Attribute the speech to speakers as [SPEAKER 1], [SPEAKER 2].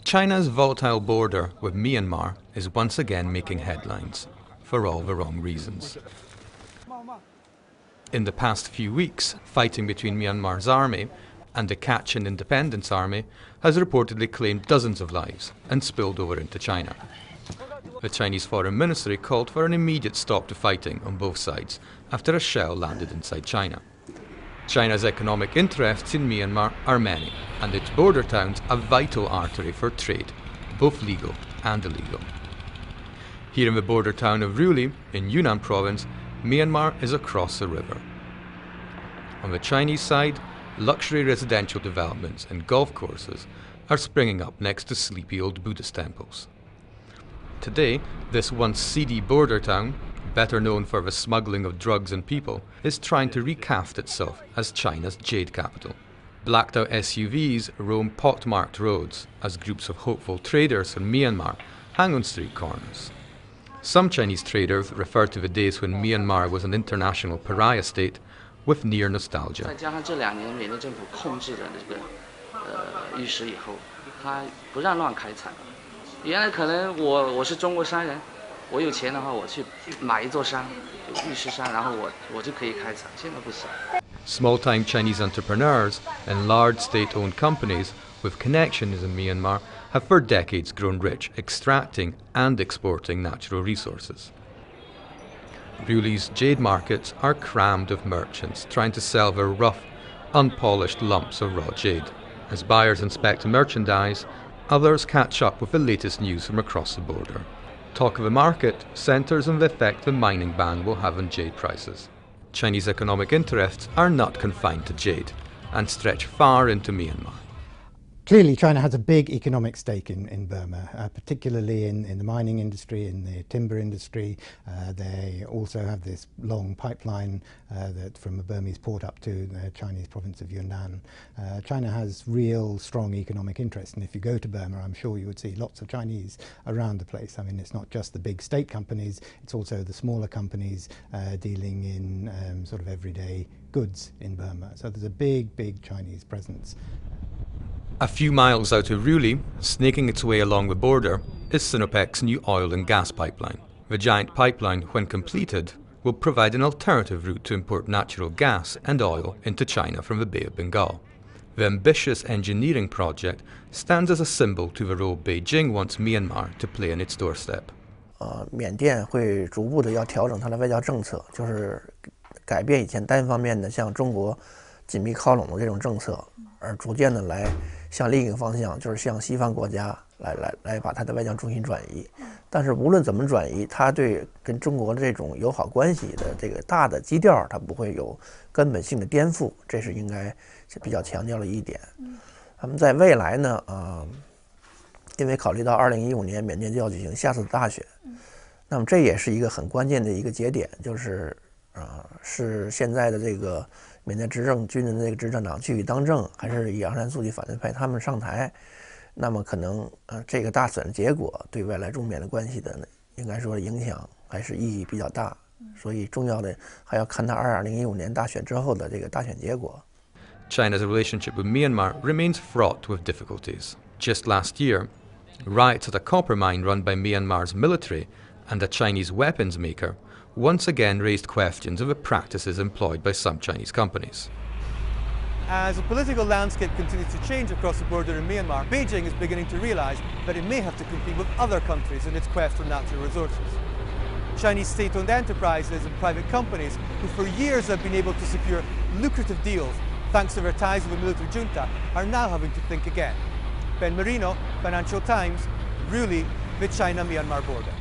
[SPEAKER 1] China's volatile border with Myanmar is once again making headlines, for all the wrong reasons. In the past few weeks, fighting between Myanmar's army and the Kachin Independence Army has reportedly claimed dozens of lives and spilled over into China. The Chinese Foreign Ministry called for an immediate stop to fighting on both sides after a shell landed inside China. China's economic interests in Myanmar are many, and its border towns a vital artery for trade, both legal and illegal. Here in the border town of Ruli, in Yunnan province, Myanmar is across the river. On the Chinese side, luxury residential developments and golf courses are springing up next to sleepy old Buddhist temples. Today, this once seedy border town, better known for the smuggling of drugs and people, is trying to recast itself as China's jade capital. Blacked out SUVs roam pockmarked roads as groups of hopeful traders from Myanmar hang on street corners. Some Chinese traders refer to the days when Myanmar was an international pariah state with near nostalgia.
[SPEAKER 2] 再加上这2年缅甸政府控制的这个玉石以后，他不让乱开采。原来可能我是中国商人，我有钱的话，我去买一座山，玉石山，然后我就可以开采。现在不行。
[SPEAKER 1] Small-time Chinese entrepreneurs and large state-owned companies with connections in Myanmar have for decades grown rich extracting and exporting natural resources. Ruli's jade markets are crammed with merchants trying to sell their rough, unpolished lumps of raw jade. As buyers inspect merchandise, others catch up with the latest news from across the border. Talk of the market centres on the effect the mining ban will have on jade prices. Chinese economic interests are not confined to jade and stretch far into Myanmar.
[SPEAKER 3] Clearly, China has a big economic stake in Burma, particularly in the mining industry, in the timber industry. They also have this long pipeline that from a Burmese port up to the Chinese province of Yunnan. China has real strong economic interest, and if you go to Burma, I'm sure you would see lots of Chinese around the place. I mean, it's not just the big state companies, it's also the smaller companies dealing in sort of everyday goods in Burma. So there's a big Chinese presence.
[SPEAKER 1] A few miles out of Ruli, snaking its way along the border, is Sinopec's new oil and gas pipeline. The giant pipeline, when completed, will provide an alternative route to import natural gas and oil into China from the Bay of Bengal. The ambitious engineering project stands as a symbol to the role Beijing wants Myanmar to play on its doorstep.
[SPEAKER 4] 缅甸会逐步的要调整它的外交政策，就是改变以前单方面的向中国紧密靠拢的这种政策，而逐渐的来向另一个方向，就是向西方国家来把它的外交中心转移。但是无论怎么转移，它对跟中国这种友好关系的这个大的基调，它不会有根本性的颠覆，这是应该是比较强调的一点。那么在未来呢，因为考虑到2015年缅甸就要举行下次大选，那么这也是一个很关键的一个节点，就是是现在的这个缅甸执政军人的这个执政党继续当政，还是以昂山素季反对派他们上台，那么可能这个大选的结果对未来中缅的关系的应该说影响还是意义比较大，所以重要的还要看他2015年大选之后的这个大选结果。
[SPEAKER 1] China's relationship with Myanmar remains fraught with difficulties. Just last year, riots at a copper mine run by Myanmar's military and a Chinese weapons maker once again raised questions of the practices employed by some Chinese companies.
[SPEAKER 5] As the political landscape continues to change across the border in Myanmar, Beijing is beginning to realise that it may have to compete with other countries in its quest for natural resources. Chinese state-owned enterprises and private companies who for years have been able to secure lucrative deals thanks to their ties with the military junta are now having to think again. Ben Marino, Financial Times, Ruli, the China-Myanmar border.